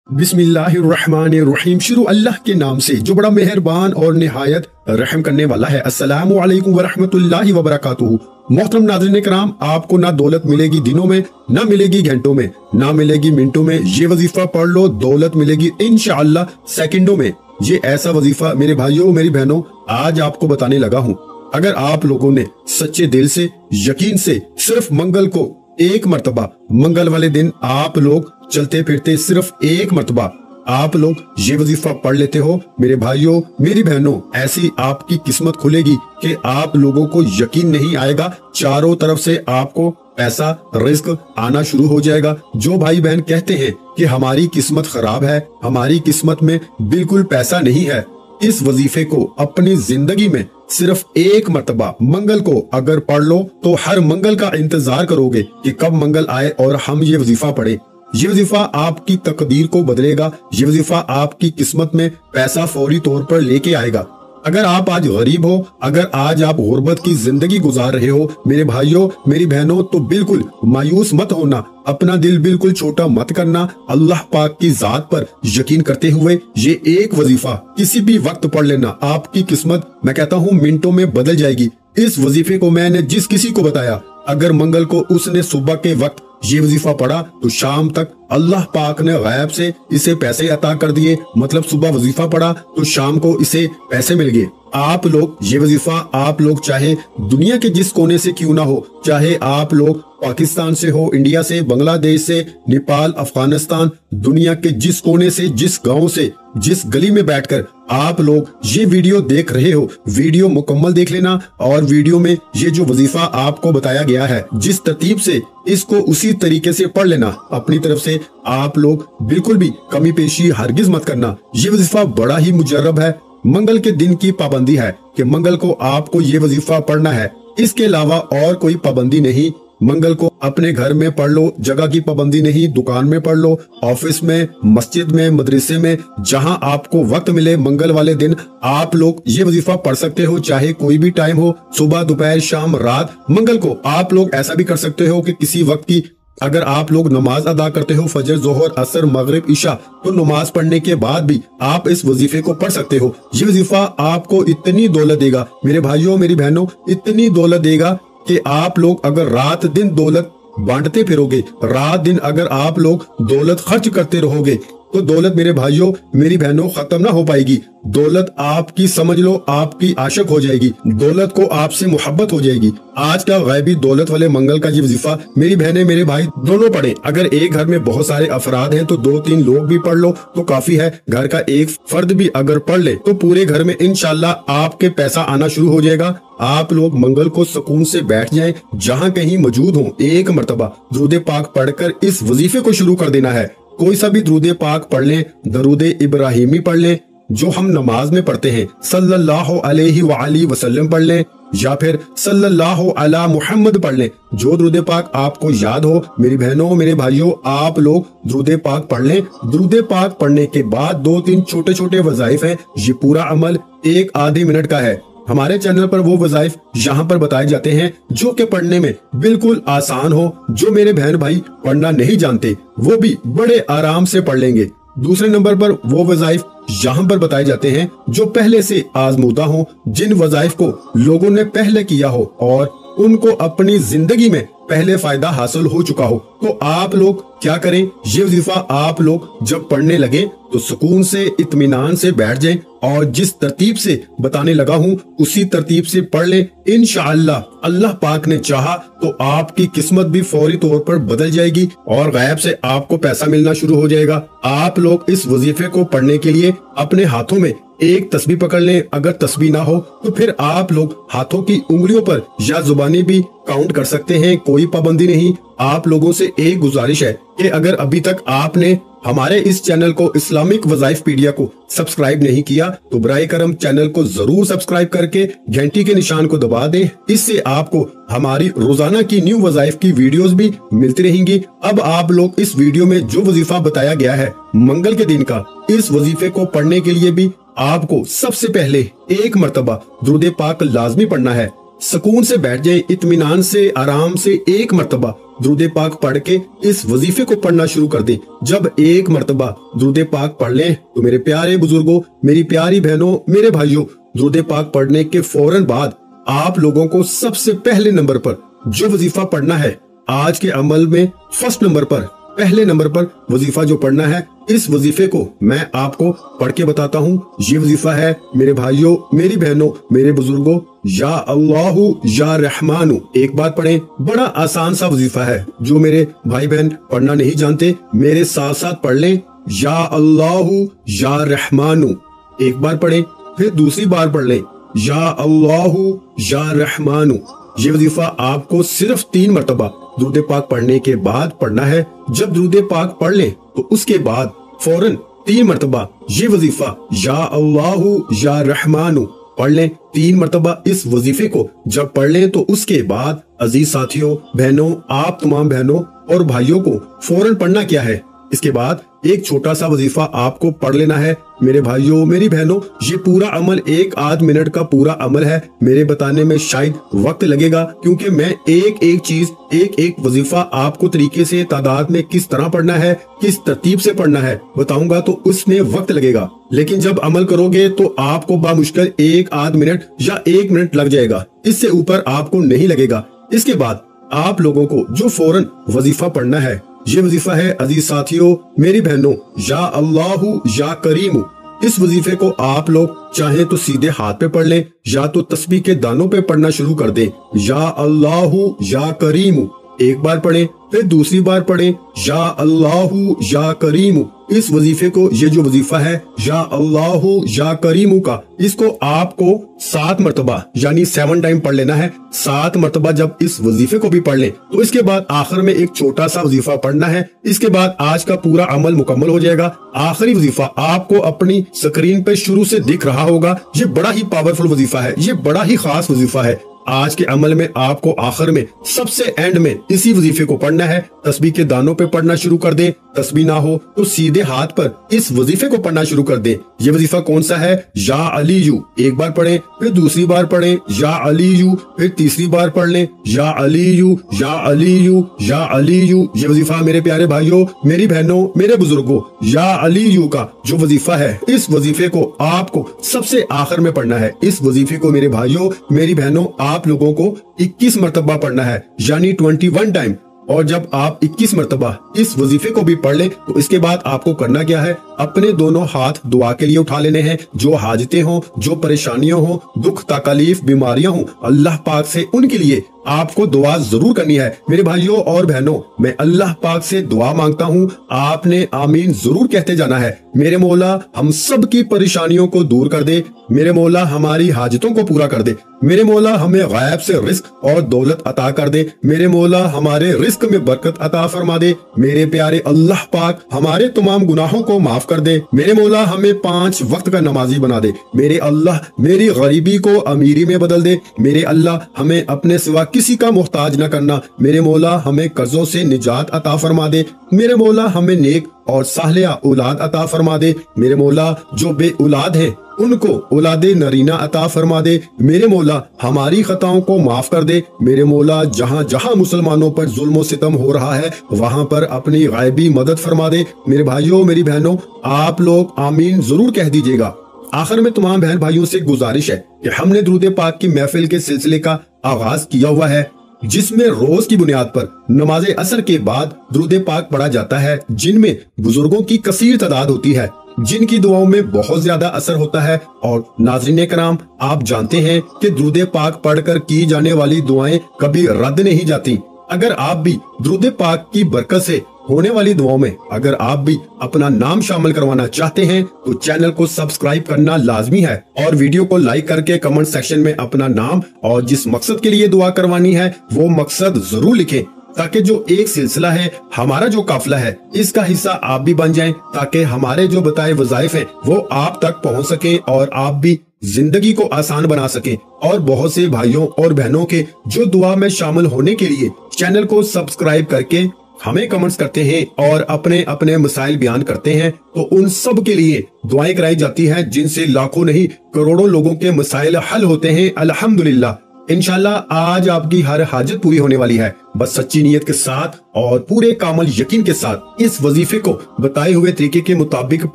बिस्मिल्लाहिर्रहमानिर्रहीम। शुरू अल्लाह के नाम से जो बड़ा मेहरबान और निहायत रहम करने वाला है। अस्सलामु अलैकुम वरहमतुल्लाहि वबरकातुहू। मोहतरम नाज़रीन किराम, आपको ना दौलत मिलेगी दिनों में, ना मिलेगी घंटों में, ना मिलेगी मिनटों में। ये वजीफा पढ़ लो, दौलत मिलेगी इंशाअल्लाह सेकंडों में। ये ऐसा वजीफा मेरे भाइयों मेरी बहनों आज आपको बताने लगा हूँ। अगर आप लोगों ने सच्चे दिल से यकीन से सिर्फ मंगल को एक मर्तबा, मंगल वाले दिन आप लोग चलते फिरते सिर्फ एक मर्तबा आप लोग ये वजीफा पढ़ लेते हो मेरे भाइयों मेरी बहनों, ऐसी आपकी किस्मत खुलेगी कि आप लोगों को यकीन नहीं आएगा। चारों तरफ से आपको पैसा रिस्क आना शुरू हो जाएगा। जो भाई बहन कहते हैं कि हमारी किस्मत खराब है, हमारी किस्मत में बिल्कुल पैसा नहीं है, इस वजीफे को अपनी जिंदगी में सिर्फ एक मर्तबा मंगल को अगर पढ़ लो तो हर मंगल का इंतजार करोगे कि कब मंगल आए और हम ये वजीफा पढ़े। ये वजीफा आपकी तकदीर को बदलेगा। ये वजीफा आपकी किस्मत में पैसा फौरी तौर पर लेके आएगा। अगर आप आज गरीब हो, अगर आज आप गुर्बत की जिंदगी गुजार रहे हो मेरे भाइयों मेरी बहनों, तो बिल्कुल मायूस मत होना, अपना दिल बिल्कुल छोटा मत करना। अल्लाह पाक की जात पर यकीन करते हुए ये एक वजीफा किसी भी वक्त पढ़ लेना। आपकी किस्मत मैं कहता हूँ मिनटों में बदल जाएगी। इस वजीफे को मैंने जिस किसी को बताया, अगर मंगल को उसने सुबह के वक्त ये वजीफा पढ़ा तो शाम तक अल्लाह पाक ने गैब से इसे पैसे अता कर दिए। मतलब सुबह वजीफा पढ़ा तो शाम को इसे पैसे मिल गए। आप लोग ये वजीफा आप लोग चाहे दुनिया के जिस कोने से क्यों ना हो, चाहे आप लोग पाकिस्तान से हो, इंडिया से, बांग्लादेश से, नेपाल, अफगानिस्तान, दुनिया के जिस कोने से, जिस गांव से, जिस गली में बैठकर आप लोग ये वीडियो देख रहे हो, वीडियो मुकम्मल देख लेना। और वीडियो में ये जो वजीफा आपको बताया गया है जिस तरतीब से, इसको उसी तरीके से पढ़ लेना। अपनी तरफ से आप लोग बिल्कुल भी कमी पेशी हरगिज मत करना। ये वजीफा बड़ा ही मुजर्रब है। मंगल के दिन की पाबंदी है कि मंगल को आपको ये वजीफा पढ़ना है, इसके अलावा और कोई पाबंदी नहीं। मंगल को अपने घर में पढ़ लो, जगह की पाबंदी नहीं, दुकान में पढ़ लो, ऑफिस में, मस्जिद में, मदरसे में, जहां आपको वक्त मिले मंगल वाले दिन आप लोग ये वजीफा पढ़ सकते हो। चाहे कोई भी टाइम हो, सुबह, दोपहर, शाम, रात। मंगल को आप लोग ऐसा भी कर सकते हो कि किसी वक्त की अगर आप लोग नमाज अदा करते हो, फजर, जोहर, असर, मगरिब, इशा, तो नमाज पढ़ने के बाद भी आप इस वजीफे को पढ़ सकते हो। ये वजीफा आपको इतनी दौलत देगा मेरे भाइयों मेरी बहनों, इतनी दौलत देगा कि आप लोग अगर रात दिन दौलत बांटते फिरोगे, रात दिन अगर आप लोग दौलत खर्च करते रहोगे, तो दौलत मेरे भाइयों मेरी बहनों खत्म ना हो पाएगी। दौलत आपकी समझ लो आपकी आशिक हो जाएगी, दौलत को आपसे मोहब्बत हो जाएगी। आज का गैबी दौलत वाले मंगल का ये वजीफा मेरी बहनें मेरे भाई दोनों पढ़े। अगर एक घर में बहुत सारे अफराद हैं तो 2-3 लोग भी पढ़ लो तो काफी है। घर का एक फर्द भी अगर पढ़ ले तो पूरे घर में इंशाल्लाह आपके पैसा आना शुरू हो जाएगा। आप लोग मंगल को सुकून से बैठ जाएं, जहां कहीं मौजूद हो, एक मर्तबा दुरूद पाक पढ़कर इस वजीफे को शुरू कर देना है। कोई सा भी दुरूद पाक पढ़ लें, दरूद इब्राहिमी पढ़ लें जो हम नमाज में पढ़ते हैं, सल्लल्लाहु अलैहि वआलिहि वसल्लम पढ़ लें, या फिर सल्लल्लाहु अला मुहम्मद पढ़ लें। जो दुरूद पाक आपको याद हो मेरी बहनों मेरे भाइयों, आप लोग दुरूद पाक पढ़ लें। दुरूद पाक पढ़ने के बाद 2-3 छोटे छोटे वज़ाइफ हैं। ये पूरा अमल 1 आधे मिनट का है। हमारे चैनल पर वो वज़ाइफ यहाँ पर बताए जाते हैं जो कि पढ़ने में बिल्कुल आसान हो। जो मेरे बहन भाई पढ़ना नहीं जानते वो भी बड़े आराम से पढ़ लेंगे। दूसरे नंबर पर वो वज़ाइफ यहाँ पर बताए जाते हैं जो पहले से आजमूदा हो, जिन वज़ाइफ को लोगों ने पहले किया हो और उनको अपनी जिंदगी में पहले फायदा हासिल हो चुका हो। तो आप लोग क्या करें, ये वजीफा आप लोग जब पढ़ने लगे तो सुकून से इत्मीनान से बैठ जाएं और जिस तरतीब से बताने लगा हूँ उसी तरतीब से पढ़ लें। इंशाअल्लाह अल्लाह पाक ने चाहा तो आपकी किस्मत भी फौरी तौर पर बदल जाएगी और गैब से आपको पैसा मिलना शुरू हो जाएगा। आप लोग इस वजीफे को पढ़ने के लिए अपने हाथों में एक तस्बीह पकड़ लें। अगर तस्बीह ना हो तो फिर आप लोग हाथों की उंगलियों पर या जुबानी भी काउंट कर सकते हैं, कोई पाबंदी नहीं। आप लोगों से एक गुजारिश है कि अगर अभी तक आपने हमारे इस चैनल को इस्लामिक वज़ाइफ पीडिया को सब्सक्राइब नहीं किया तो बराए करम चैनल को जरूर सब्सक्राइब करके घंटी के निशान को दबा दें। इससे आपको हमारी रोजाना की न्यू वज़ाइफ की वीडियोस भी मिलती रहेंगी। अब आप लोग इस वीडियो में जो वजीफा बताया गया है मंगल के दिन का, इस वजीफे को पढ़ने के लिए भी आपको सबसे पहले एक मर्तबा दुरूद पाक लाजमी पढ़ना है। सुकून से बैठ जाएं, इत्मीनान से, आराम से एक मर्तबा दुरूद पाक पढ़ के इस वजीफे को पढ़ना शुरू कर दें। जब एक मर्तबा दुरूद पाक पढ़ लें तो मेरे प्यारे बुजुर्गों, मेरी प्यारी बहनों, मेरे भाइयों, दुरूद पाक पढ़ने के फौरन बाद आप लोगों को सबसे पहले नंबर पर जो वजीफा पढ़ना है, आज के अमल में फर्स्ट नंबर पर, पहले नंबर पर वजीफा जो पढ़ना है, इस वजीफे को मैं आपको पढ़ के बताता हूँ। ये वजीफा है मेरे भाइयों, मेरी बहनों, मेरे बुजुर्गों, या अल्लाहु या रहमानु। एक बार पढ़ें, बड़ा आसान सा वजीफा है। जो मेरे भाई बहन पढ़ना नहीं जानते, मेरे साथ साथ पढ़ लें, या अल्लाहु या रहमानु। एक बार पढ़ें, फिर दूसरी बार पढ़ लें, या अल्लाहु या रहमानु। ये वजीफा आपको सिर्फ 3 मरतबा दुरूद पाक पढ़ने के बाद पढ़ना है। जब दुरूद पाक पढ़ लें तो उसके बाद फौरन 3 मरतबा ये वजीफा या अल्लाहु या रहमानु पढ़ लें। 3 मरतबा इस वजीफे को जब पढ़ लें तो उसके बाद अजीज साथियों, बहनों, आप तमाम बहनों और भाइयों को फौरन पढ़ना क्या है, इसके बाद एक छोटा सा वजीफा आपको पढ़ लेना है। मेरे भाइयों, मेरी बहनों, ये पूरा अमल 1 आध मिनट का पूरा अमल है। मेरे बताने में शायद वक्त लगेगा, क्योंकि मैं एक एक चीज, एक एक वजीफा आपको तरीके से, तादाद में किस तरह पढ़ना है, किस तरतीब से पढ़ना है बताऊंगा, तो उसमें वक्त लगेगा। लेकिन जब अमल करोगे तो आपको बामुश्किल 1 आध मिनट या 1 मिनट लग जाएगा, इससे ऊपर आपको नहीं लगेगा। इसके बाद आप लोगों को जो फौरन वजीफा पढ़ना है, ये वजीफा है अजीज साथियों, मेरी बहनों, या अल्लाहु या करीमु। इस वजीफे को आप लोग चाहे तो सीधे हाथ पे पढ़ लें या तो तस्बीह के दानों पे पढ़ना शुरू कर दें। या अल्लाहु या करीमु एक बार पढ़ें, फिर दूसरी बार पढ़ें, या अल्लाहु या करीमु। इस वजीफे को, ये जो वजीफा है या अल्लाहु या करीमु का, इसको आपको 7 मरतबा यानी 7 टाइम पढ़ लेना है। 7 मरतबा जब इस वजीफे को भी पढ़ लें तो इसके बाद आखिर में एक छोटा सा वजीफा पढ़ना है। इसके बाद आज का पूरा अमल मुकम्मल हो जाएगा। आखिरी वजीफा आपको अपनी स्क्रीन पे शुरू से दिख रहा होगा। ये बड़ा ही पावरफुल वजीफा है, ये बड़ा ही खास वजीफा है। आज के अमल में आपको आखिर में, सबसे एंड में इसी वजीफे को पढ़ना है। तस्बीह के दानों पे पढ़ना शुरू कर दें, तस्बीह ना हो तो सीधे हाथ पर इस वजीफे को पढ़ना शुरू कर दें। ये वजीफा कौन सा है? या अलीयू। एक बार पढ़ें, फिर दूसरी बार पढ़ें, या अलीयू, फिर तीसरी बार पढ़ लें, या अलीयू, या अलीयू, या अलीयू। ये वजीफा मेरे प्यारे भाइयों, मेरी बहनों, मेरे बुजुर्गों, या अलीयू का जो वजीफा है, इस वजीफे को आपको सबसे आखिर में पढ़ना है। इस वजीफे को मेरे भाइयों, मेरी बहनों, आप लोगों को 21 मरतबा पढ़ना है, यानी 21 टाइम। और जब आप 21 मरतबा इस वजीफे को भी पढ़ लें तो इसके बाद आपको करना क्या है? अपने दोनों हाथ दुआ के लिए उठा लेने हैं। जो हाजतें हों, जो परेशानियां हों, दुख तकलीफ, बीमारियां हों, अल्लाह पाक से उनके लिए आपको दुआ जरूर करनी है। मेरे भाइयों और बहनों, मैं अल्लाह पाक से दुआ मांगता हूँ, आपने आमीन जरूर कहते जाना है। मेरे मौला हम सब की परेशानियों को दूर कर दे, मेरे मौला हमारी हाजतों को पूरा कर दे, मेरे मौला हमें गायब से रिस्क और दौलत अता कर दे, मेरे मौला हमारे रिस्क में बरकत अता फरमा दे, मेरे प्यारे अल्लाह पाक हमारे तमाम गुनाहों को माफ कर दे, मेरे मौला हमें 5 वक्त का नमाजी बना दे, मेरे अल्लाह मेरी गरीबी को अमीरी में बदल दे, मेरे अल्लाह हमें अपने सिवा किसी का मोहताज न करना, मेरे मौला हमें कर्जों से निजात अता फरमा दे, मेरे मौला हमें नेक और साहलिया औलाद अता फरमा दे, मेरे मौला जो बे औलाद है उनको औलादे नरीना अता फरमा दे, मेरे मौला हमारी खताओं को माफ कर दे, मेरे मौला जहाँ जहाँ मुसलमानों पर जुल्म सितम हो रहा है वहाँ पर अपनी गायबी मदद फरमा दे। मेरे भाइयों, मेरी बहनों, आप लोग आमीन जरूर कह दीजिएगा। आखिर में तमाम बहन भाइयों से गुजारिश है कि हमने दुरूद पाक की महफिल के सिलसिले का आगाज किया हुआ है, जिसमें रोज की बुनियाद पर नमाज असर के बाद दुरूद पाक पढ़ा जाता है, जिनमें बुजुर्गों की कसीर तादाद होती है, जिनकी दुआओं में बहुत ज्यादा असर होता है। और नाज़रीन कराम, आप जानते हैं कि दुरूद पाक पढ़कर की जाने वाली दुआएं कभी रद्द नहीं जाती। अगर आप भी दुरूद पाक की बरकत से होने वाली दुआओं में अगर आप भी अपना नाम शामिल करवाना चाहते हैं तो चैनल को सब्सक्राइब करना लाजमी है और वीडियो को लाइक करके कमेंट सेक्शन में अपना नाम और जिस मकसद के लिए दुआ करवानी है वो मकसद जरूर लिखें, ताकि जो एक सिलसिला है, हमारा जो काफिला है, इसका हिस्सा आप भी बन जाएं, ताकि हमारे जो बताए वज़ाइफ हैं वो आप तक पहुंच सके और आप भी जिंदगी को आसान बना सके। और बहुत से भाइयों और बहनों के जो दुआ में शामिल होने के लिए चैनल को सब्सक्राइब करके हमें कमेंट्स करते हैं और अपने अपने मसाइल बयान करते हैं, तो उन सब के लिए दुआएं कराई जाती हैं, जिनसे लाखों नहीं करोड़ों लोगों के मसाइल हल होते हैं अल्हम्दुलिल्लाह। इंशाल्लाह आज आपकी हर हाजत पूरी होने वाली है। बस सच्ची नीयत के साथ और पूरे कामल यकीन के साथ इस वजीफे को बताए हुए तरीके के मुताबिक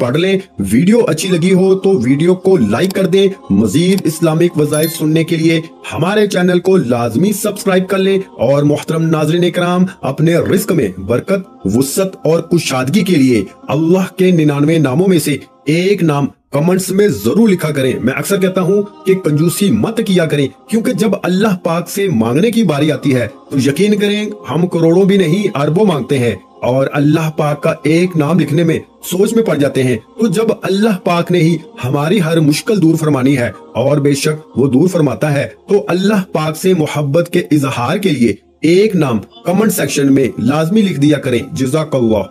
पढ़ लें। वीडियो अच्छी लगी हो तो वीडियो को लाइक कर दें। मजीद इस्लामिक वज़ाइफ सुनने के लिए हमारे चैनल को लाजमी सब्सक्राइब कर लें। और मोहतरम नाज़रीन इकराम, अपने रिस्क में बरकत, वुसअत और कुशादगी के लिए अल्लाह के 99 नामों में से एक नाम कमेंट्स में जरूर लिखा करें। मैं अक्सर कहता हूँ कि कंजूसी मत किया करें, क्योंकि जब अल्लाह पाक से मांगने की बारी आती है तो यकीन करें हम करोड़ों भी नहीं अरबों मांगते हैं और अल्लाह पाक का एक नाम लिखने में सोच में पड़ जाते हैं। तो जब अल्लाह पाक ने ही हमारी हर मुश्किल दूर फरमानी है और बेशक वो दूर फरमाता है, तो अल्लाह पाक से मोहब्बत के इजहार के लिए एक नाम कमेंट सेक्शन में लाजमी लिख दिया करें। जज़ाकल्लाह।